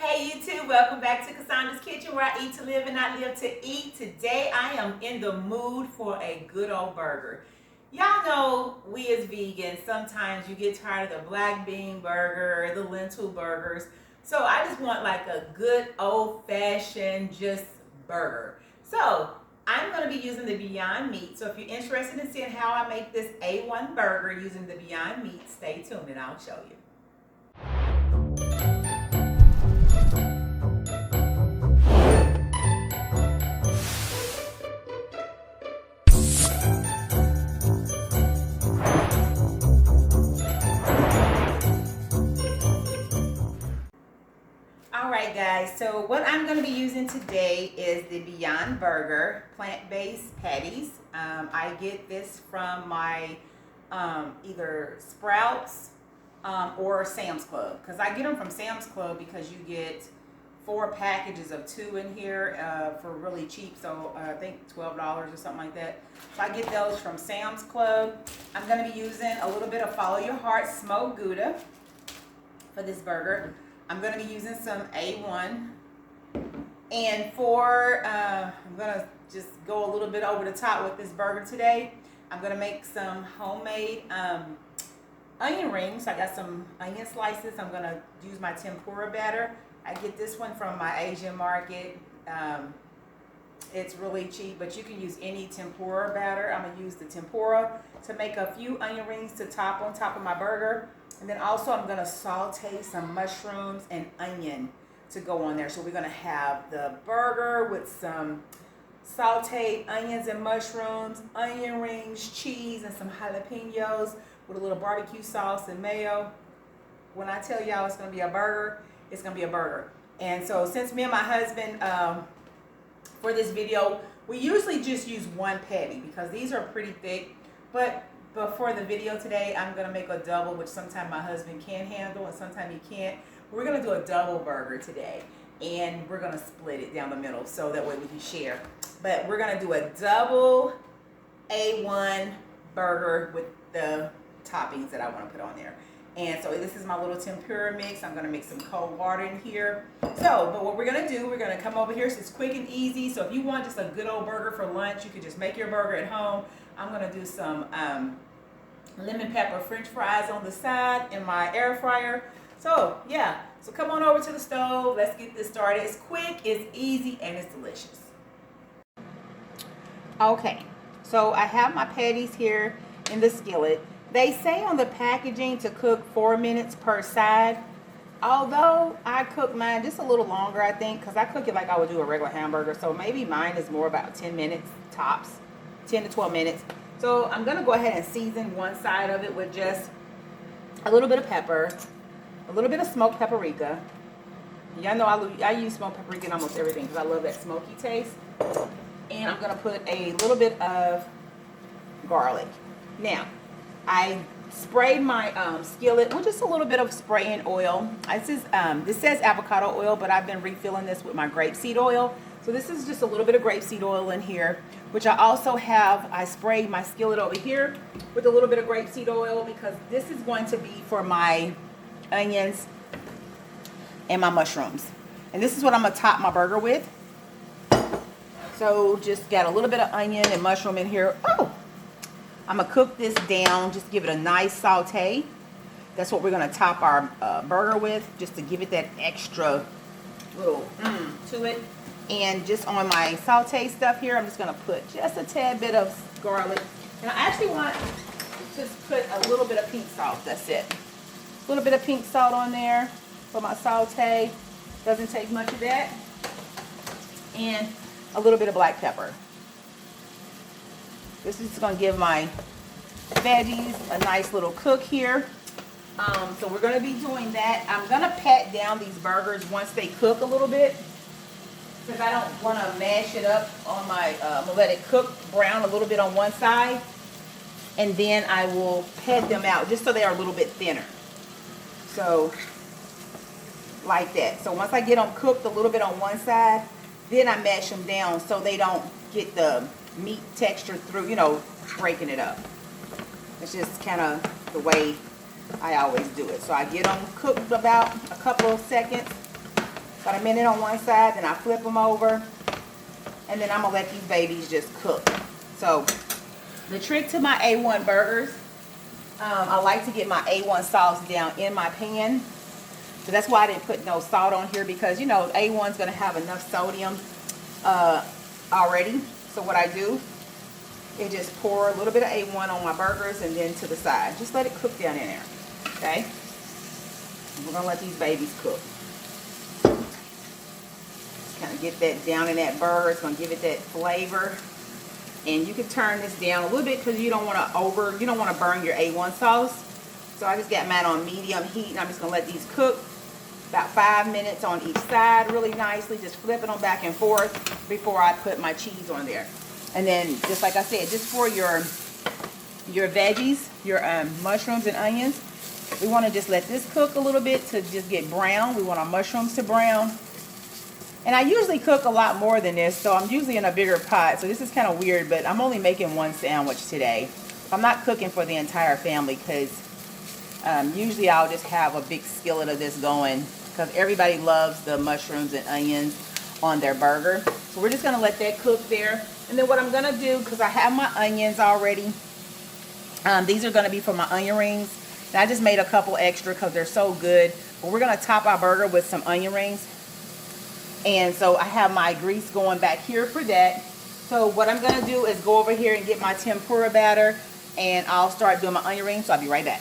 Hey YouTube, welcome back to Cassandra's Kitchen, where I eat to live and I live to eat. Today I am in the mood for a good old burger. Y'all know we as vegans, sometimes you get tired of the black bean burger, the lentil burgers. So I just want like a good old fashioned just burger. So I'm going to be using the Beyond Meat. So if you're interested in seeing how I make this A1 burger using the Beyond Meat, stay tuned and I'll show you. Alright guys, so what I'm going to be using today is the Beyond Burger plant-based patties. I get this from my either Sprouts or Sam's Club, because I get them from Sam's Club because you get 4 packages of 2 in here for really cheap, so I think $12 or something like that. So I get those from Sam's Club. I'm going to be using a little bit of Follow Your Heart smoked Gouda for this burger. I'm going to be using some A1, and I'm going to just go a little bit over the top with this burger today. I'm going to make some homemade onion rings. I got some onion slices. I'm going to use my tempura batter. I get this one from my Asian market. It's really cheap, but you can use any tempura batter. I'm going to use the tempura to make a few onion rings to top on top of my burger. And then also I'm going to saute some mushrooms and onion to go on there. So we're going to have the burger with some sauteed onions and mushrooms, onion rings, cheese, and some jalapenos with a little barbecue sauce and mayo. When I tell y'all it's going to be a burger, it's going to be a burger. And so since me and my husband, for this video, we usually just use 1 patty because these are pretty thick. But for the video today, I'm going to make a double, which sometimes my husband can handle and sometimes he can't. We're going to do a double burger today, and we're going to split it down the middle so that way we can share. But we're going to do a double A1 burger with the toppings that I want to put on there. And so this is my little tempura mix. I'm going to mix some cold water in here. But what we're going to do, we're going to come over here. So it's quick and easy. So if you want just a good old burger for lunch, you could just make your burger at home. I'm going to do some lemon pepper french fries on the side in my air fryer. So yeah, so come on over to the stove. Let's get this started. It's quick, it's easy, and it's delicious. Okay, so I have my patties here in the skillet. They say on the packaging to cook 4 minutes per side. Although I cook mine just a little longer, I think, because I cook it like I would do a regular hamburger. So maybe mine is more about 10 minutes tops. 10 to 12 minutes. So I'm going to go ahead and season one side of it with just a little bit of pepper, a little bit of smoked paprika. Y'all know I use smoked paprika in almost everything because I love that smoky taste. And I'm going to put a little bit of garlic. Now, I sprayed my skillet with just a little bit of spraying oil. This says avocado oil, but I've been refilling this with my grapeseed oil. So this is just a little bit of grapeseed oil in here, which I also have. I sprayed my skillet over here with a little bit of grapeseed oil because this is going to be for my onions and my mushrooms. And this is what I'm going to top my burger with. So just got a little bit of onion and mushroom in here. Oh, I'm going to cook this down, just give it a nice saute. That's what we're going to top our burger with, just to give it that extra little to it. And just on my saute stuff here, I'm just going to put just a tad bit of garlic. And I actually want to just put a little bit of pink salt. That's it. A little bit of pink salt on there for my saute. Doesn't take much of that. And a little bit of black pepper. This is going to give my veggies a nice little cook here. So we're going to be doing that. I'm going to pat down these burgers once they cook a little bit, because I don't want to mash it up on my, I'm going to let it cook brown a little bit on one side, and then I will pat them out just so they are a little bit thinner. So, like that. So once I get them cooked a little bit on one side, then I mash them down so they don't get the meat texture through, you know, breaking it up. It's just kind of the way I always do it. So I get them cooked about a couple of seconds, About a minute on one side, then I flip them over. And then I'm going to let these babies just cook. So, the trick to my A1 burgers, I like to get my A1 sauce down in my pan. So that's why I didn't put no salt on here, because, you know, A1's going to have enough sodium already. So what I do is just pour a little bit of A1 on my burgers and then to the side. Just let it cook down in there. Okay? We're going to let these babies cook. Just kind of get that down in that burger. It's going to give it that flavor. And you can turn this down a little bit because you don't want to burn your A1 sauce. So I just got mine on medium heat, and I'm just going to let these cook about 5 minutes on each side really nicely, just flipping them back and forth before I put my cheese on there. And then, just like I said, just for your veggies, your mushrooms and onions, we want to just let this cook a little bit to just get brown. We want our mushrooms to brown. And I usually cook a lot more than this, so I'm usually in a bigger pot. So this is kind of weird, but I'm only making one sandwich today. I'm not cooking for the entire family because usually I'll just have a big skillet of this going because everybody loves the mushrooms and onions on their burger. So we're just going to let that cook there. And then what I'm going to do, because I have my onions already, these are going to be for my onion rings. And I just made a couple extra because they're so good. But we're going to top our burger with some onion rings. And so I have my grease going back here for that. So what I'm going to do is go over here and get my tempura batter, and I'll start doing my onion rings. So I'll be right back.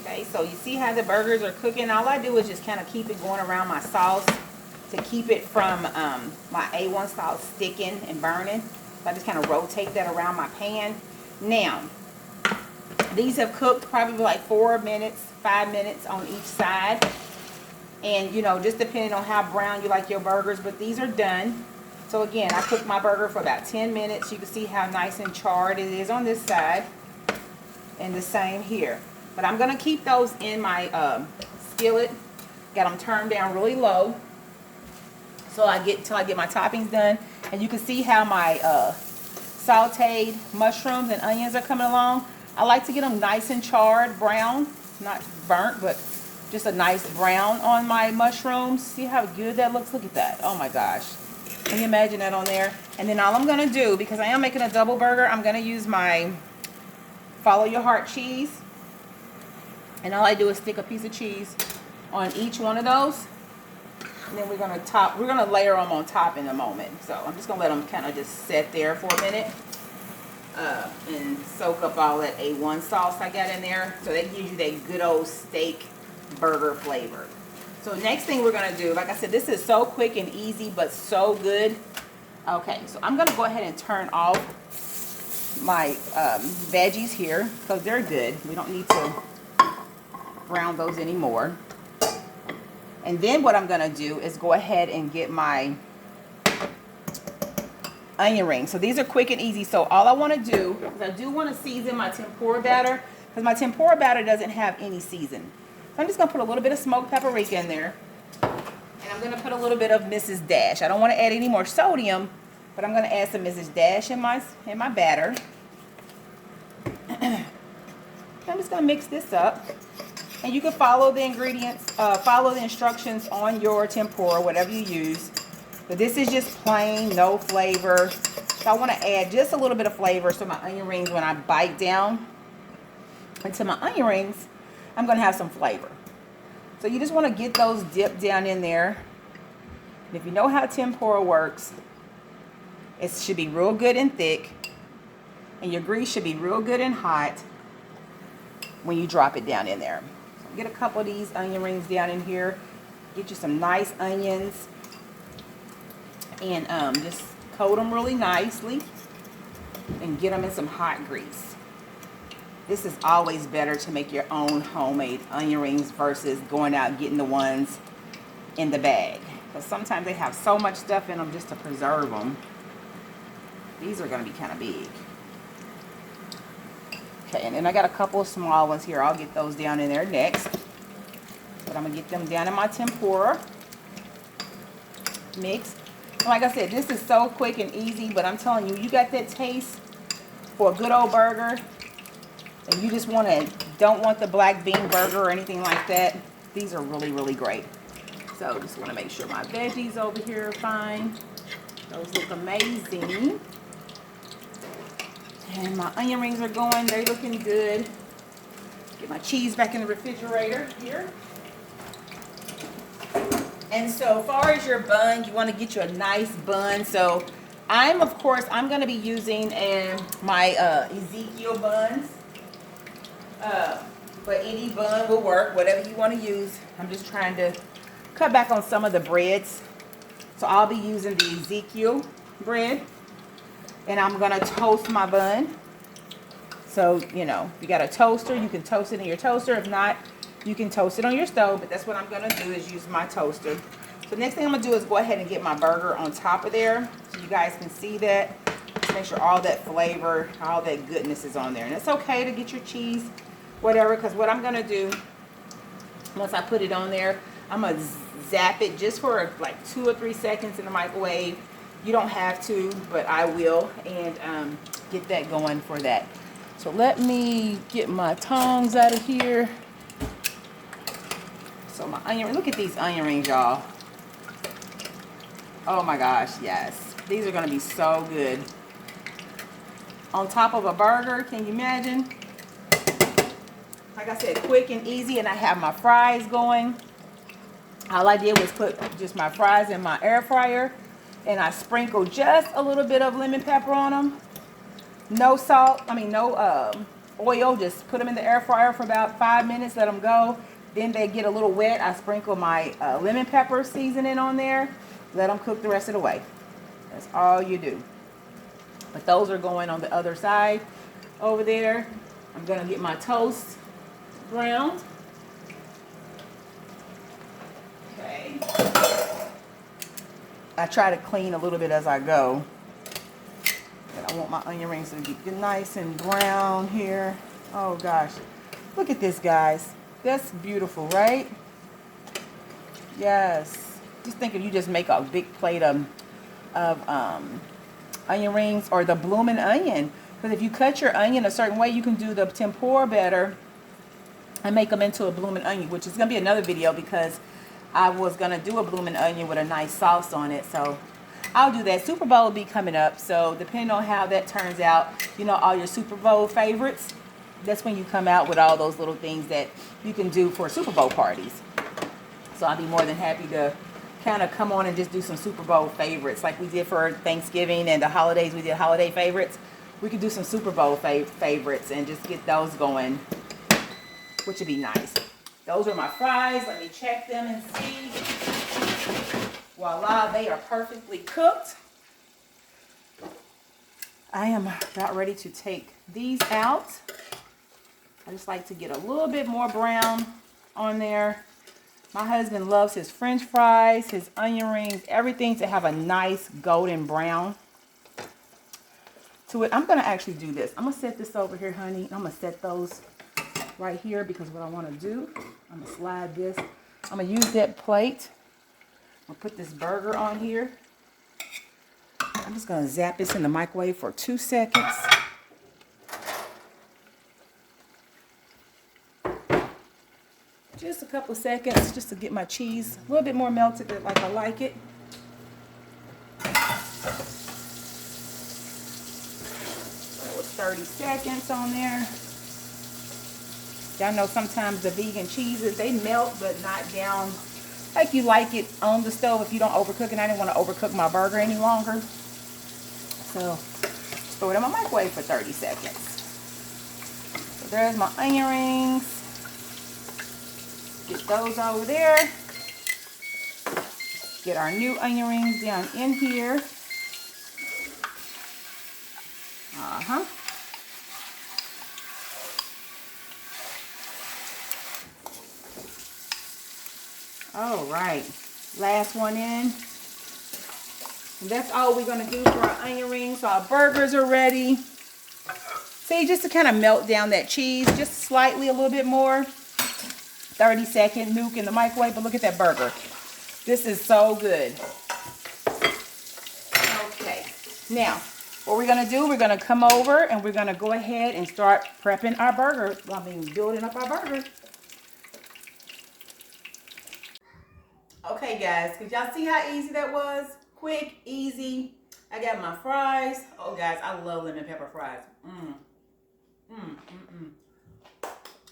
Okay, so you see how the burgers are cooking. All I do is just kind of keep it going around my sauce to keep it from my A1 sauce sticking and burning. So I just kind of rotate that around my pan. Now, these have cooked probably like 4 minutes, 5 minutes on each side. And, you know, just depending on how brown you like your burgers, but these are done. So, again, I cooked my burger for about 10 minutes. You can see how nice and charred it is on this side. And the same here. But I'm going to keep those in my skillet. Got them turned down really low. So till I get my toppings done. And you can see how my sauteed mushrooms and onions are coming along. I like to get them nice and charred, brown. Not burnt, but just a nice brown on my mushrooms. See how good that looks? Look at that. Oh my gosh. Can you imagine that on there? And then all I'm going to do, because I am making a double burger, I'm going to use my Follow Your Heart cheese. And all I do is stick a piece of cheese on each one of those. And then we're going to layer them on top in a moment. So I'm just going to let them kind of just sit there for a minute. And soak up all that A1 sauce I got in there. So that gives you that good old steak burger flavor. So next thing we're going to do, like I said, this is so quick and easy, but so good. Okay, so I'm going to go ahead and turn off my veggies here because they're good. We don't need to brown those anymore. And then what I'm going to do is go ahead and get my onion rings. So these are quick and easy. So all I want to do is I do want to season my tempura batter because my tempura batter doesn't have any season. So I'm just going to put a little bit of smoked paprika in there. And I'm going to put a little bit of Mrs. Dash. I don't want to add any more sodium, but I'm going to add some Mrs. Dash in my batter. I'm just going to mix this up. And you can follow the ingredients, follow the instructions on your tempura, whatever you use. But this is just plain, no flavor. So I want to add just a little bit of flavor so my onion rings, when I bite down into my onion rings, I'm going to have some flavor. So you just want to get those dipped down in there. And if you know how tempura works, it should be real good and thick. And your grease should be real good and hot when you drop it down in there. So get a couple of these onion rings down in here. Get you some nice onions. And just coat them really nicely. And get them in some hot grease. This is always better to make your own homemade onion rings versus going out and getting the ones in the bag. Because sometimes they have so much stuff in them just to preserve them. These are going to be kind of big. Okay, and then I got a couple of small ones here. I'll get those down in there next. But I'm going to get them down in my tempura mix. And like I said, this is so quick and easy, but I'm telling you, you got that taste for a good old burger. And you just don't want the black bean burger or anything like that. these are really, really great. So just want to make sure my veggies over here are fine. Those look amazing. And my onion rings are going. They're looking good. Get my cheese back in the refrigerator here. And so far as your bun, you want to get you a nice bun. So I'm going to be using my Ezekiel buns. But any bun will work, whatever you want to use. I'm just trying to cut back on some of the breads. So I'll be using the Ezekiel bread. And I'm going to toast my bun. So, you know, if you got a toaster, you can toast it in your toaster. If not, you can toast it on your stove. But that's what I'm going to do, is use my toaster. So next thing I'm going to do is go ahead and get my burger on top of there, so you guys can see that. Just make sure all that flavor, all that goodness is on there. And it's okay to get your cheese, whatever, because what I'm going to do, once I put it on there, I'm going to zap it just for like 2 or 3 seconds in the microwave. You don't have to, but I will, and get that going for that. So let me get my tongs out of here. So my onion, look at these onion rings, y'all. Oh my gosh, yes. These are going to be so good. On top of a burger, can you imagine? Like I said, quick and easy, and I have my fries going. All I did was put just my fries in my air fryer, and I sprinkled just a little bit of lemon pepper on them. No salt, no oil, just put them in the air fryer for about 5 minutes, let them go. Then they get a little wet. I sprinkle my lemon pepper seasoning on there, let them cook the rest of the way. That's all you do. But those are going on the other side over there. I'm gonna get my toast browned. Okay. I try to clean a little bit as I go. And I want my onion rings to get nice and brown here. Oh gosh. Look at this, guys. That's beautiful, right? Yes. Just think if you just make a big plate of onion rings, or the blooming onion. Because if you cut your onion a certain way, you can do the tempura better and make them into a blooming onion, which is going to be another video, because I was going to do a blooming onion with a nice sauce on it. So I'll do that. Super Bowl will be coming up. So depending on how that turns out, you know, all your Super Bowl favorites, that's when you come out with all those little things that you can do for Super Bowl parties. So I'll be more than happy to kind of come on and just do some Super Bowl favorites like we did for Thanksgiving and the holidays. We did holiday favorites. We could do some Super Bowl favorites and just get those going, which would be nice. Those are my fries. Let me check them and see. Voila, they are perfectly cooked. I am about ready to take these out. I just like to get a little bit more brown on there. My husband loves his French fries, his onion rings, everything to have a nice golden brown to it. I'm going to actually do this. I'm going to set this over here, honey. I'm going to set those right here, because what I want to do, I'm going to slide this. I'm going to use that plate. I'm going to put this burger on here. I'm just going to zap this in the microwave for 2 seconds. Just a couple of seconds, just to get my cheese a little bit more melted like I like it. That was 30 seconds on there. Y'all know sometimes the vegan cheeses, they melt but not down like you like it on the stove if you don't overcook it. I didn't want to overcook my burger any longer. So just throw it in my microwave for 30 seconds. So there's my onion rings. Get those over there. Get our new onion rings down in here. All right, last one in. And that's all we're gonna do for our onion rings. So our burgers are ready. See, just to kind of melt down that cheese, just slightly a little bit more. 30-second nuke in the microwave, but look at that burger. This is so good. Okay, now what we're gonna do, we're gonna come over and we're gonna go ahead and start prepping our burger. Building up our burger. Okay, guys, could y'all see how easy that was? Quick, easy. I got my fries. Oh, guys, I love lemon pepper fries.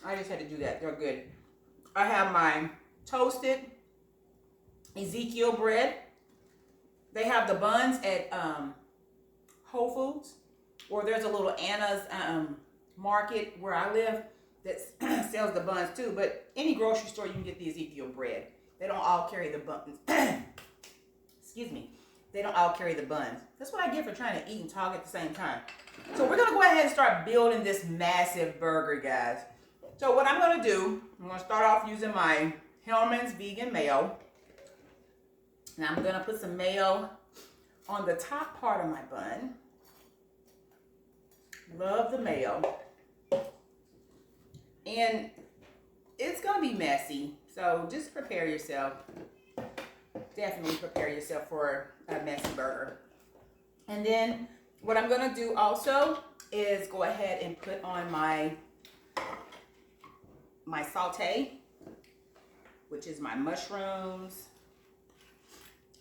I just had to do that. They're good. I have my toasted Ezekiel bread. They have the buns at Whole Foods, or there's a little Anna's market where I live that sells the buns too. But any grocery store you can get the Ezekiel bread. They don't all carry the buns. Excuse me. They don't all carry the buns. That's what I get for trying to eat and talk at the same time. So we're gonna go ahead and start building this massive burger, guys. So what I'm gonna do, I'm gonna start off using my Hellman's vegan mayo. And I'm gonna put some mayo on the top part of my bun. Love the mayo. And it's gonna be messy, so just prepare yourself. Definitely prepare yourself for a messy burger. And then what I'm gonna do also is go ahead and put on my sauté, which is my mushrooms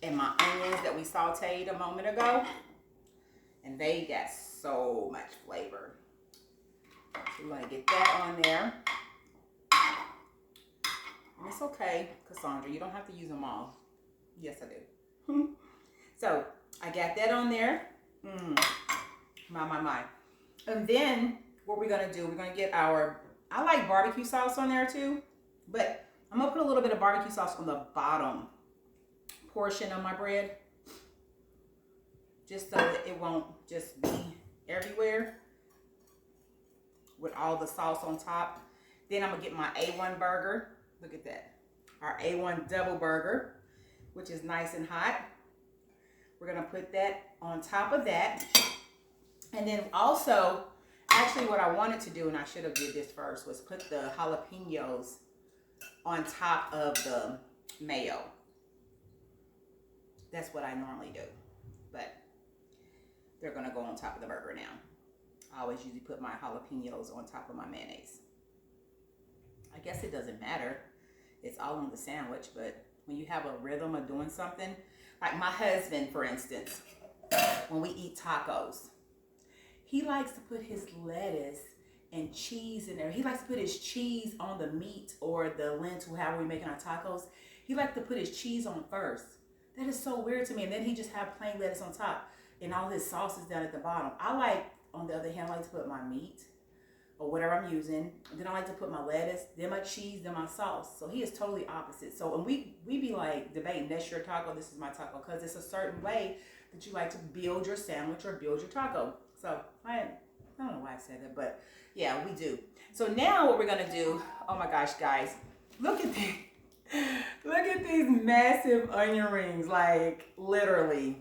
and my onions that we sauteed a moment ago. And they got so much flavor. So we want to get that on there. And it's okay, Cassandra, you don't have to use them all. Yes, I do. So I got that on there. My. And then what we're gonna do, we're gonna get our, I like barbecue sauce on there too, but I'm gonna put a little bit of barbecue sauce on the bottom portion of my bread, just so that it won't just be everywhere with all the sauce on top. Then I'm gonna get my A1 burger. Look at that, our A1 double burger, which is nice and hot. We're gonna put that on top of that. And then also, actually what I wanted to do, and I should have did this first, was put the jalapenos on top of the mayo. That's what I normally do, but they're gonna go on top of the burger now. I always usually put my jalapenos on top of my mayonnaise. I guess it doesn't matter. It's all on the sandwich, but when you have a rhythm of doing something, like my husband, for instance, when we eat tacos, he likes to put his lettuce and cheese in there. He likes to put his cheese on the meat or the lentil, however we're making our tacos. He likes to put his cheese on first. That is so weird to me. And then he just have plain lettuce on top and all his sauce is down at the bottom. I like, on the other hand, I like to put my meat or whatever I'm using. And then I like to put my lettuce, then my cheese, then my sauce. So he is totally opposite. So and we be like debating, that's your taco, this is my taco, because it's a certain way that you like to build your sandwich or build your taco. So I don't know why I said that, but yeah, we do. So now what we're gonna do, oh my gosh, guys, look at these, look at these massive onion rings, like literally.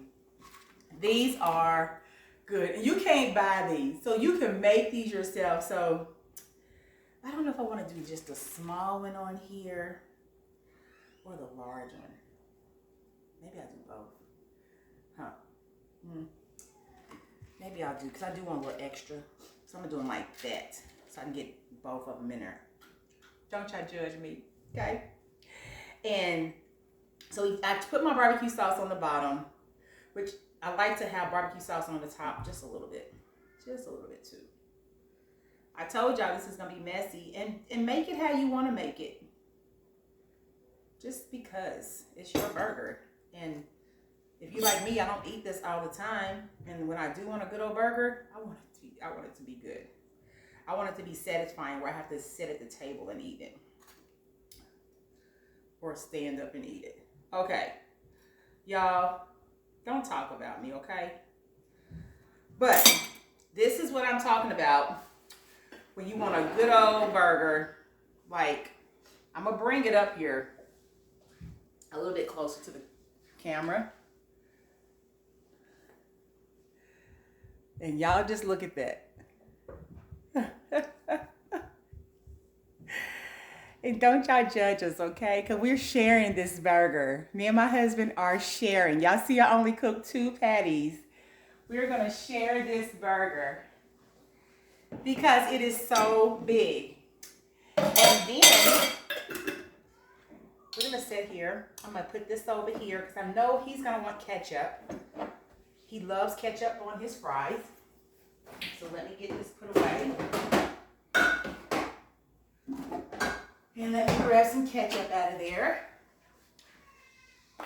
These are good. And you can't buy these, so you can make these yourself. So I don't know if I want to do just a small one on here or the large one. Maybe I'll do both. Huh. Maybe I'll do, because I do want a little extra. So I'm going to do them like that, so I can get both of them in there. Don't try to judge me, okay? And so I put my barbecue sauce on the bottom, which I like to have barbecue sauce on the top just a little bit. Just a little bit too. I told y'all this is going to be messy. And make it how you want to make it. Just because it's your burger. And if you like me, I don't eat this all the time. And when I do want a good old burger, I want it to be good. I want it to be satisfying where I have to sit at the table and eat it. Or stand up and eat it. Okay. Y'all, don't talk about me, okay? But this is what I'm talking about when you want a good old burger. Like, I'm going to bring it up here a little bit closer to the camera. And y'all just look at that. And don't y'all judge us, okay? Because we're sharing this burger. Me and my husband are sharing. Y'all see I only cooked 2 patties. We're going to share this burger because it is so big. And then we're gonna sit here. I'm gonna put this over here because I know he's gonna want ketchup. He loves ketchup on his fries. So let me get this put away. And let me grab some ketchup out of there.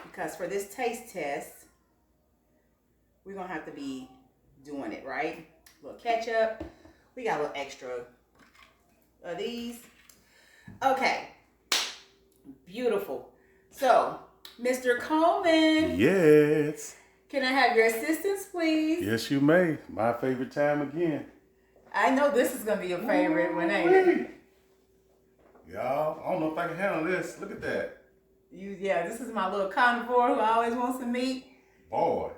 Because for this taste test, we're gonna have to be doing it, right? A little ketchup. We got a little extra of these. Okay. Beautiful. So, Mr. Coleman. Yes. Can I have your assistance, please? Yes, you may. My favorite time again. I know this is gonna be your favorite one, ain't it? Y'all, I don't know if I can handle this. Look at that. Yeah, this is my little carnivore who always wants some meat. Boy.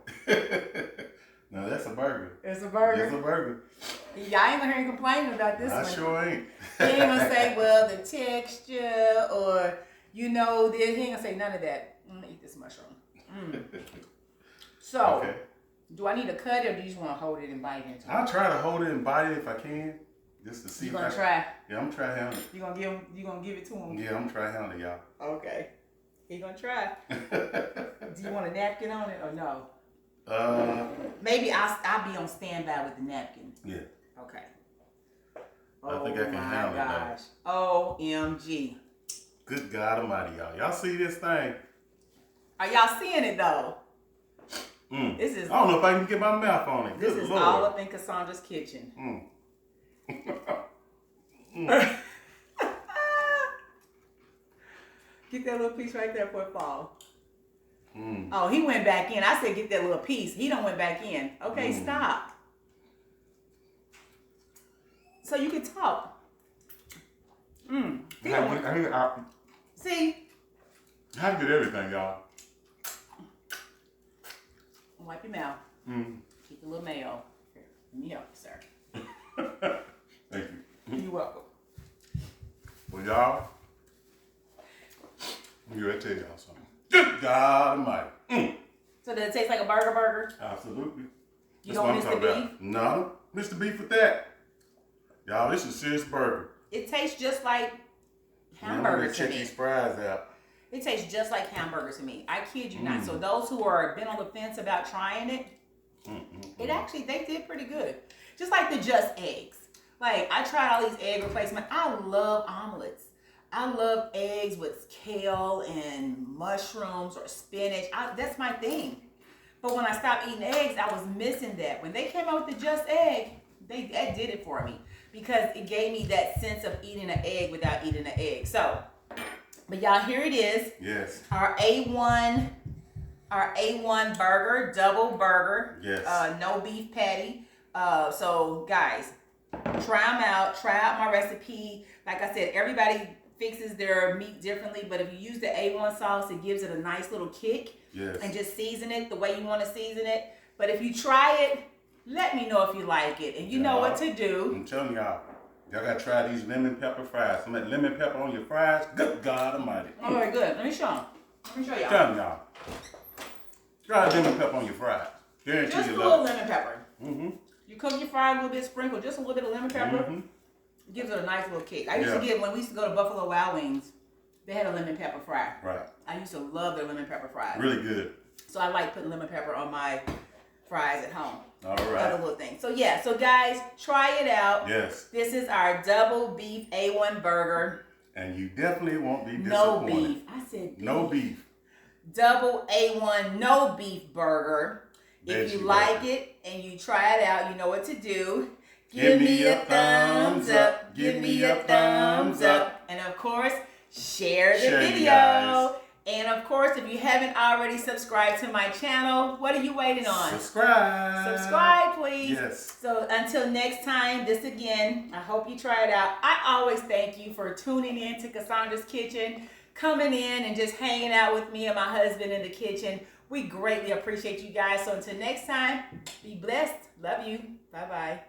Now that's a burger. It's a burger. It's a burger. Y'all ain't gonna hear him complaining about this one. I sure ain't. He ain't gonna say, well, the texture or, you know, he ain't gonna say none of that. I'm gonna eat this mushroom. So, okay. Do I need to cut it or do you just want to hold it and bite into it? I'll try to hold it and bite it if I can. Just to see. You gonna try? Yeah, I'm trying to handle it. You gonna give it to him? Yeah, I'm trying to handle it, y'all. Okay. He gonna try. Do you want a napkin on it or no? Maybe I'll be on standby with the napkin. Yeah. Okay. I think I can handle it. OMG. Good God Almighty, y'all. Y'all see this thing? Are y'all seeing it though? This is. I don't know if I can get my mouth on it. This is Lord. all up in Cassandra's kitchen. Get that little piece right there before it falls. Oh, he went back in. I said get that little piece. He don't went back in. Okay, stop. So you can talk. See? I get everything, y'all. Wipe your mouth. Keep a little mayo. Here, let me help you, sir. Thank you. You're welcome. Well, y'all, I'm going to tell y'all something. Good God Almighty. So does it taste like a burger? Absolutely. You don't miss the beef? No, miss the beef with that. Y'all, this is a serious burger. It tastes just like hamburger to me. Check these fries out. It tastes just like hamburger to me. I kid you not. So those who are been on the fence about trying it, it actually, they did pretty good. Just like the Just Eggs. Like, I tried all these egg replacements. I love omelets. I love eggs with kale and mushrooms or spinach. That's my thing. But when I stopped eating eggs, I was missing that. When they came out with the Just Egg, that did it for me. Because it gave me that sense of eating an egg without eating an egg. So, but y'all, here it is. Yes. Our A1 burger, double burger. Yes. No beef patty. So guys, try them out. Try out my recipe. Like I said, everybody fixes their meat differently, but if you use the A1 sauce, it gives it a nice little kick. Yes. And just season it the way you want to season it. But if you try it, let me know if you like it. And you know what to do. I'm telling y'all gotta try these lemon pepper fries. Some of that lemon pepper on your fries. Good God Almighty. All right, good. Let me show them. Let me show y'all. Tell y'all. Try lemon pepper on your fries. Guarantee just you a little lemon pepper. Mm-hmm. You cook your fries a little bit, sprinkle just a little bit of lemon pepper. Mm-hmm. It gives it a nice little kick. I used to get, when we used to go to Buffalo Wild Wings, they had a lemon pepper fry. Right. I used to love their lemon pepper fries. Really good. So I like putting lemon pepper on my fries at home. All right. Other little thing. So yeah, so guys, try it out. Yes. This is our double beef A1 burger. And you definitely won't be disappointed. No beef. I said beef. No beef. Double A1 no beef burger. If you like it and you try it out, you know what to do. Give me a thumbs up. Give me a thumbs up. And of course, share the video. And of course, if you haven't already subscribed to my channel, what are you waiting on? Subscribe. Subscribe, please. Yes. So until next time, this again, I hope you try it out. I always thank you for tuning in to Cassandra's Kitchen, coming in and just hanging out with me and my husband in the kitchen. We greatly appreciate you guys. So until next time, be blessed. Love you. Bye-bye.